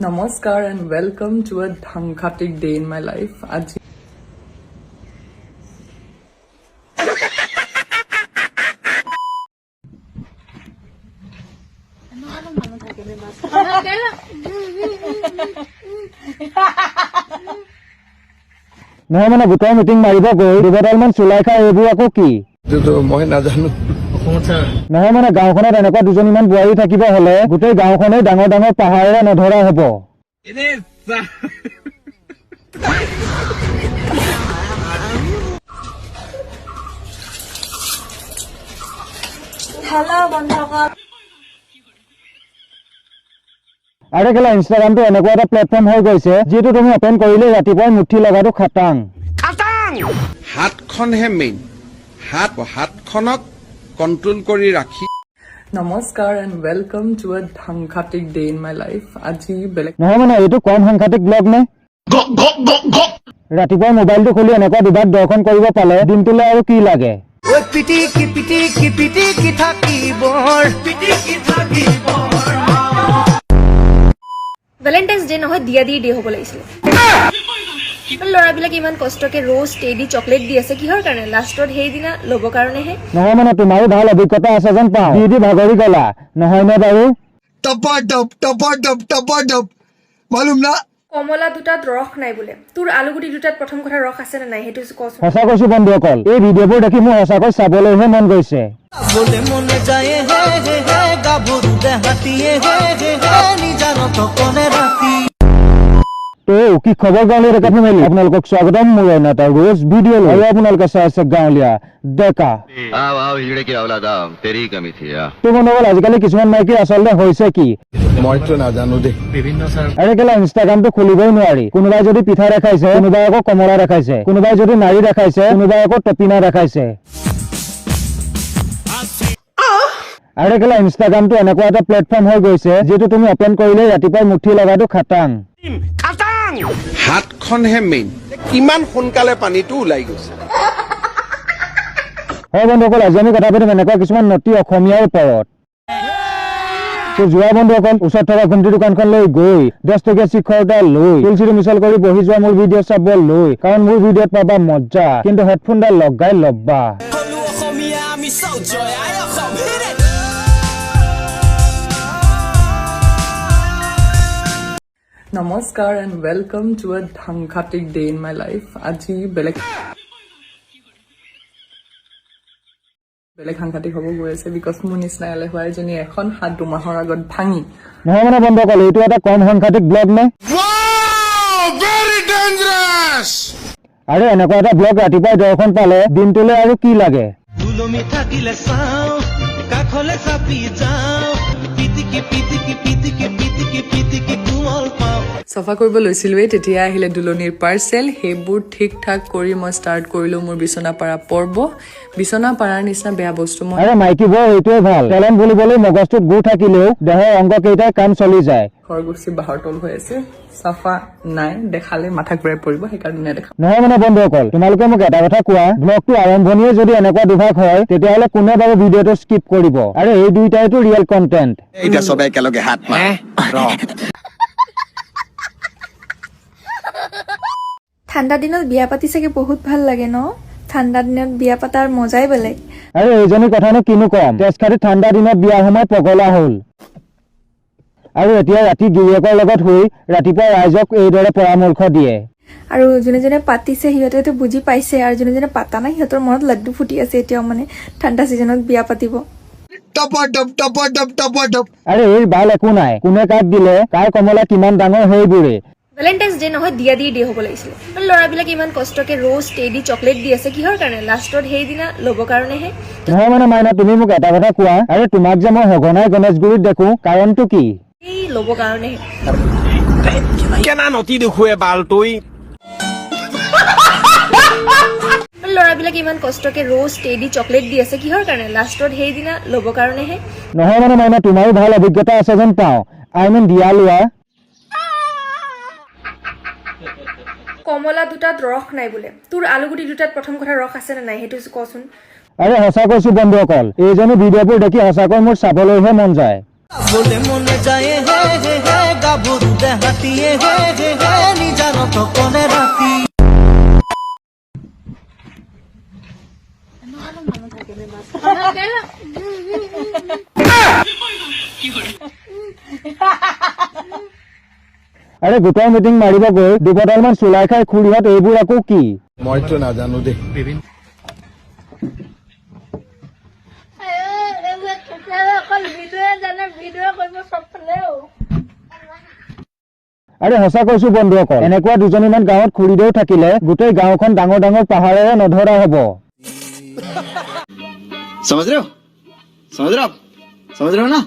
Namaskar and welcome to a Dhankhatik day in my life. Aji নহয় মানে গোটৰ meeting মাৰিব গৈ দুবছৰমান চুলাই খাই এইবোৰ আকৌ কি মই নাজানো নহয় মানে গাঁওখনত এনেকুৱা দুজনীমান বোৱাৰী থাকিব হলে গোটেই গাঁওখনেই ডাঙৰ ডাঙৰ পাহাৰেৰে নধৰা হব আৰু কেলা ইনষ্টাগ্ৰামটো এনেকুৱা এটা প্লেটফৰ্ম হৈ গৈছে যিটো তুমি অপেন কৰিলে ৰাতিপুৱাই মুঠি লগাটো খাটাং হাতখনহে মেইন হাতখনক কন্ট্ৰোল কৰি ৰাখি Namaskar and welcome to a Dhankhatik day in my life. Aji belek নহয় মানে এইটো কম সাংঘাতিক ব্লগ নে ৰাতিপুৱাই মোবাইলটো খুলি এনেকুৱা দুবাৰ দৰ্শন কৰিব পালে দিনটোলৈ আৰু কি লাগে ভ্যালেন্টাইন্স ডে নহয় দিয়া দি হ'ব লাগিছিল ল'ৰাবিলাক ইমান কষ্টকে ৰ'জ টেডি চকলেট দি আছে কিহৰ কাৰণে লাষ্টত সেইদিনা ল'ব কাৰণেহে নহয় মানে তোমাৰো ভাল অভিজ্ঞতা আছে যেন পাওঁ দি ভাগৰি গলা নহয় নে বাৰু টপ মালুম না কমলা দুটাত ৰস নাই বোলে তোৰ আলুগুটি দুটাত প্ৰথম কথা ৰস আছে নে নাই সেইটো কচোন সঁচা কৈছো বন্ধুসকল এই ভিডিঅ'বোৰ দেখি মোৰ সঁচাকৈ চাবলৈহে মন গৈছে কি খবৰ গাঁৱলীয়া ডেকাত মেলি আপোনালোকক স্বাগতম মোৰ অন্য এটা ৰোজ ভিডিঅ' লৈ আপোনালোকে চাই আছে গাঁৱলীয়া ডেকা তো বন্ধুসকল আজিকালি কিছুমান মাইকী আচলতে হৈছে কি মইতো নাজানো দেই আৰু কেলা ইনষ্টাগ্ৰামটো খুলিবই নোৱাৰি কোনোবাই যদি পিঠা দেখাইছে কোনোবাই আকৌ কমলা দেখাইছে কোনোবাই যদি নাৰী দেখাইছে কোনোবাই আকৌ টপিনা দেখাইছে আৰু কেলা ইনষ্টাগ্ৰামটো এনেকুৱা এটা প্লেটফৰ্ম হৈ গৈছে যিটো তুমি অপেন কৰিলে ৰাতিপুৱাই মুঠি লগাটো খাটাং হাতখনহে মেইন কিমান সোনকালে পানীটো ওলাই গৈছে হয় বন্ধুসকল আজি আমি কথা পাতিম এনেকুৱা কিছুমান নটি অসমীয়াৰ ওপৰত যোৱা বন্ধুসকল ওচৰত থকা ঘুমটি দোকানখনলৈ গৈ 10 টকীয়া শিখৰ এটা লৈ তুলসীটো মিছল কৰি বহি যোৱা মোৰ ভিডিঅ' চাব লৈ কাৰণ মোৰ ভিডিঅ'ত পাবা মজা কিন্তু হেডফোনডাল লগাই ল'বা Namaskar and welcome to a Dhankhatik day in my life. Aji belek সাংঘাতিক হ'ব গৈ আছে বিকজ মোৰ নিচিনা এলেহুৱা এজনী এখন হাত দুমাহৰ আগত ভাঙি নহয় মানে বন্ধুসকল এইটো এটা কম সাংঘাতিক ব্লগ নে আৰু এনেকুৱা এটা ব্লগ ৰাতিপুৱাই দৰ্শন পালে দিনটোলৈ আৰু কি লাগে চফা কৰিব লৈছিলোৱে তেতিয়া আহিলে দুলনিৰ পাৰ্চেল সেইবোৰ ঠিক ঠাক কৰি মই ষ্টাৰ্ট কৰিলো মোৰ বিছনা পাৰা পৰ্ব বিছনা পাৰাৰ নিচিনা বেয়া বস্তু মই আৰে মাইকীবোৰ এইটোৱে ভাল টেলেণ্ট বুলিবলৈ মগজটোত গু থাকিলেও দেহৰ অংগ কেইটাই কাম চলি যায় খৰগুচি বাহৰ তল হৈ আছে চাফা নাই দেখালে মাথা ঘূৰাই পৰিব সেইকাৰণে নেদেখা নহয় মানে বন্ধুসকল তোমালোকে মোক এটা কথা কোৱা ব্লগটো আৰম্ভণিয়ে যদি এনেকুৱা দুভাগ হয় তেতিয়াহ'লে কোনে বাৰু ভিডিঅ'টো স্কিপ কৰিব আৰু এই দুইটাইতো ৰিয়েল কণ্টেণ্ট এতিয়া চবে একেলগে হাত মাৰ ঠাণ্ডা দিনত বিয়া পাতি চাগে বহুত ভাল লাগে ন ঠাণ্ডা দিনত বিয়া পাতাৰ মজাই বেলেগ আৰু এইজনী কথানো কিনো কম তেজখাতি ঠাণ্ডা দিনত বিয়া সময় পগলা হ'ল আৰু এতিয়া ৰাতি গিৰিয়েকৰ লগত হৈ ৰাতিপুৱা ৰাইজক এইদৰে পৰামৰ্শ দিয়ে আৰু যোনে যোনে পাতিছে সিহঁতেতো বুজি পাইছে আৰু যোনে যোনে পাতা নাই সিহঁতৰ মনত লাড্ডু ফুটি আছে এতিয়াও মানে ঠাণ্ডা চিজনত বিয়া পাতিব আৰে এই বাল একো নাই কোনে কাক দিলে কাৰ কমলা কিমান ডাঙৰ সেইবোৰে ভ্যালেন্টাইন্স ডে নহয় দিয়া দি হ'ব লাগিছিল ল'ৰাবিলাক ইমান কষ্টকে ৰ'জ টেডি চকলেট দি আছে কিহৰ কাৰণে লাষ্টত সেইদিনা ল'ব কাৰণেহে নহয় মানে মাইনা তুমি মোক এটা কথা কোৱা আৰে তোমাক যে মই সঘনাই গণেশগুৰিত দেখো কাৰণটো কি এই ল'ব কাৰণেহে কেনা নতি দেখুৱে বালটোই ল'ৰাবিলাক ইমান কষ্টকে ৰ'জ টেডি চকলেট দি আছে কিহৰ কাৰণে লাষ্টত সেইদিনা ল'ব কাৰণেহে নহয় মানে মাইনা তোমাৰো ভাল অভিজ্ঞতা আছে যেন পাওঁ দিয়া লোৱা কমলা দুটাত ৰস নাই বোলে তোৰ আলুগুটি দুটাত প্ৰথম কথা ৰস আছে নে নাই সেইটো কচোন আৰে সঁচা কৈছো বন্ধুসকল এইজনী ভিডিঅ'বোৰ দেখি সঁচাকৈ মোৰ চাবলৈহে মন যায় গাভৰু দেহাতীয়ে হে হে হে নিজানত কনে ৰাতি আৰে গোটৰ মিটিং মাৰিব গৈ দুবটলমান চুলাই খাই খুৰীহঁত এইবোৰ আকৌ কি মইতো নাজানো দেই আৰে সঁচা কৈছো বন্ধুসকল এনেকুৱা দুজনীমান গাঁৱত খুৰীদেউ থাকিলে গোটেই গাঁওখন ডাঙৰ ডাঙৰ পাহাৰেৰে নধৰা হ'ব समझ रहे हो आप समझ रहे हो ना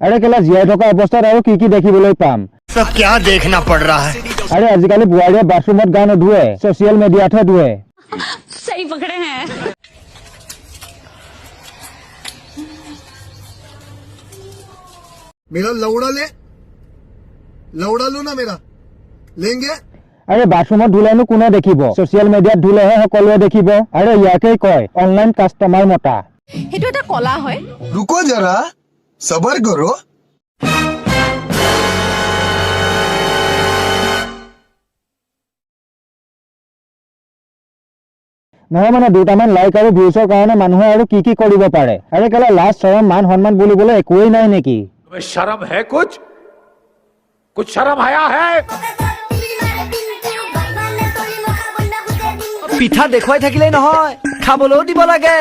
আৰে কেলা জীয়াই থকা অৱস্থাত আৰু কি কি দেখিবলৈ পাম सब क्या देखना पड़ रहा है আৰে আজিকালি বোৱাৰীয়ে বাথৰুমত গা নুধুৱে ছচিয়েল মিডিয়াতহে ধুৱে सही पकड़े हैं मेरा लौड़ा लो ना मेरा लेंगे আৰে বাথৰুমত ধুলেনো কোনে দেখিব ছচিয়েল মিডিয়াত ধুলেহে সকলোৱে দেখিব আৰে ইয়াকেই কয় অনলাইন কাষ্টমাৰ মতা সেইটো এটা কলা হয় रुको जरा सबर करो নহয় মানে দুটামান লাইক আৰু ভিউজৰ কাৰণে মানুহে আৰু কি কি কৰিব পাৰে আৰে কেলা লাজ শৰম মান সন্মান বুলিবলৈ একোৱেই নাই নেকি शर्म है कुछ शर्म आया है পিঠা দেখুৱাই থাকিলেই নহয় খাবলৈও দিব লাগে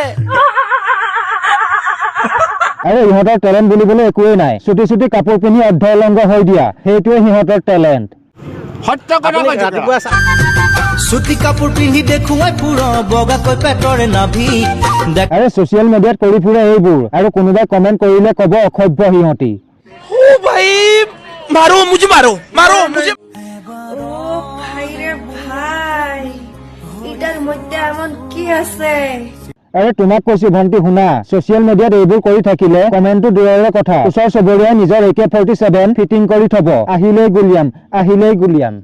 আৰে ইহঁতৰ টেলেণ্ট বুলিবলৈ একোৱেই নাই চুটি চুটি কাপোৰ পিন্ধি অৰ্ধলংগ হৈ দিয়া সেইটোৱে সিহঁতৰ টেলেণ্ট চুটি কাপোৰ পিন্ধি দেখুৱাই ফুৰ বগাকৈ পেটৰে নাভি আৰে ছচিয়েল মিডিয়াত কৰি ফুৰে এইবোৰ আৰু কোনোবাই কমেণ্ট কৰিলে ক'ব অসভ্য সিহঁতি আৰে তোমাক কৈছো ভণ্টি শুনা ছচিয়েল মিডিয়াত এইবোৰ কৰি থাকিলে কমেণ্টটো দূৰৰে কথা ওচৰ চুবুৰীয়াই নিজৰ AK-47 ফিটিং কৰি থব আহিলেই গুলিয়াম